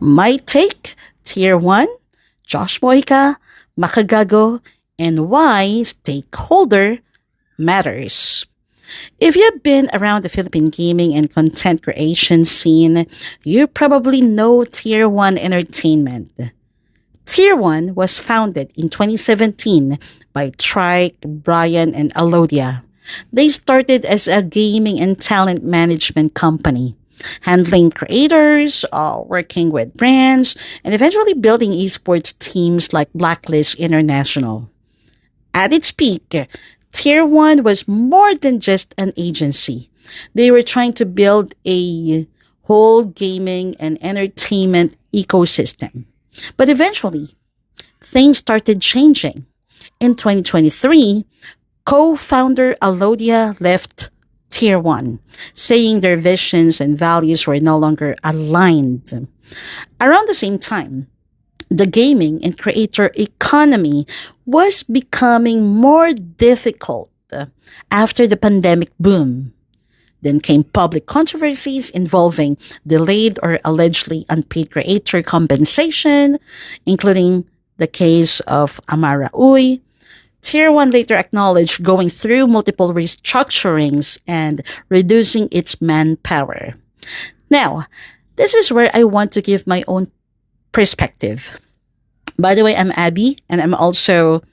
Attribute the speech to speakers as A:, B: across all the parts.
A: My take, Tier 1, Josh Mojica, MakaGago, and why stakeholder matters. If you've been around the Philippine gaming and content creation scene, you probably know Tier 1 Entertainment. Tier 1 was founded in 2017 by Trike, Brian, and Alodia. They started as a gaming and talent management company, handling creators, working with brands, and eventually building esports teams like Blacklist International. At its peak, Tier 1 was more than just an agency. They were trying to build a whole gaming and entertainment ecosystem. But eventually, things started changing. In 2023, co-founder Alodia left Tier 1, saying their visions and values were no longer aligned. Around the same time, the gaming and creator economy was becoming more difficult after the pandemic boom. Then came public controversies involving delayed or allegedly unpaid creator compensation, including the case of Amara Uy. Tier 1 later acknowledged going through multiple restructurings and reducing its manpower. Now, this is where I want to give my own perspective. By the way, I'm Abby, and I'm also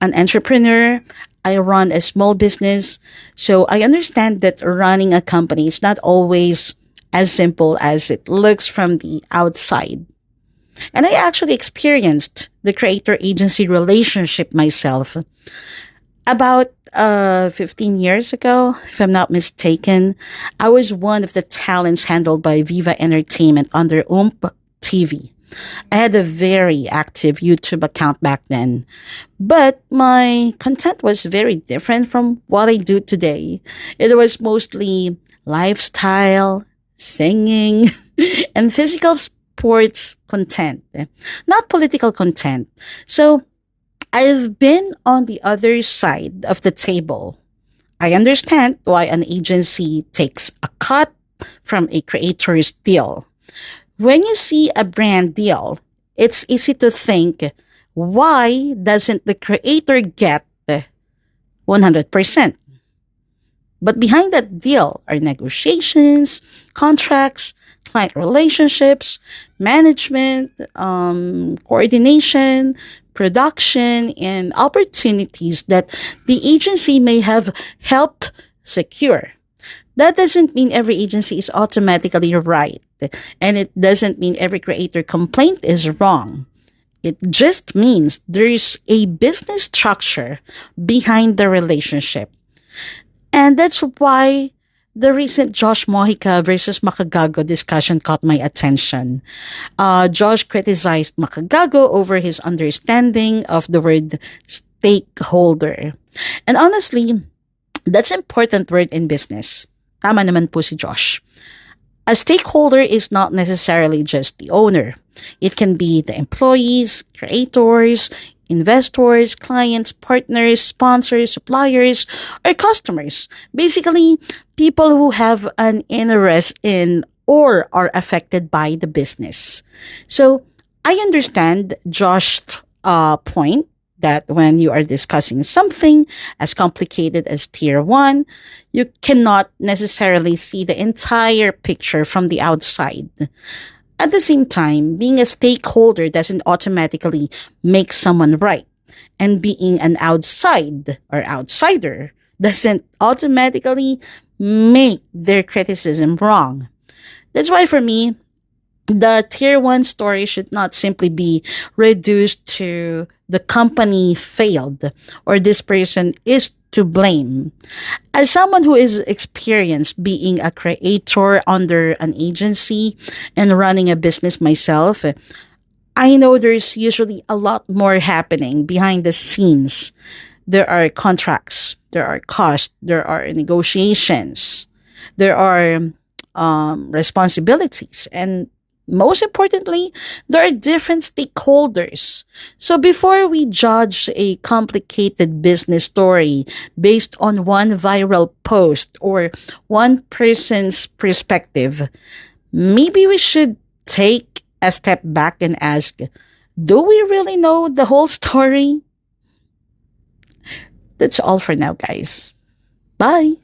A: an entrepreneur. I run a small business, so I understand that running a company is not always as simple as it looks from the outside. And I actually experienced the creator agency relationship myself about 15 years ago, if I'm not mistaken. I was one of the talents handled by Viva Entertainment under TV. I had a very active YouTube account back then, but my content was very different from what I do today. It was mostly lifestyle, singing, and physical sports content, not political content. So I've been on the other side of the table. I understand why an agency takes a cut from a creator's deal. When you see a brand deal, it's easy to think, why doesn't the creator get 100%? But behind that deal are negotiations, contracts, client relationships, management, coordination, production, and opportunities that the agency may have helped secure. That doesn't mean every agency is automatically right, and it doesn't mean every creator complaint is wrong. It just means there's a business structure behind the relationship. And that's why the recent Josh Mojica versus MakaGago discussion caught my attention. Josh criticized MakaGago over his understanding of the word stakeholder. And honestly, that's an important word in business. Tama naman po si Josh. A stakeholder is not necessarily just the owner. It can be the employees, creators, investors, clients, partners, sponsors, suppliers, or customers. Basically, people who have an interest in or are affected by the business. So I understand Josh's point that when you are discussing something as complicated as Tier 1, you cannot necessarily see the entire picture from the outside. At the same time, being a stakeholder doesn't automatically make someone right. And being an outsider doesn't automatically make their criticism wrong. That's why for me, the Tier 1 story should not simply be reduced to the company failed or this person is to blame. As someone who is experienced being a creator under an agency and running a business myself, I know there's usually a lot more happening behind the scenes. There are contracts, there are costs, there are negotiations, there are responsibilities, and most importantly, there are different stakeholders. So before we judge a complicated business story based on one viral post or one person's perspective, maybe we should take a step back and ask, do we really know the whole story? That's all for now, guys. Bye.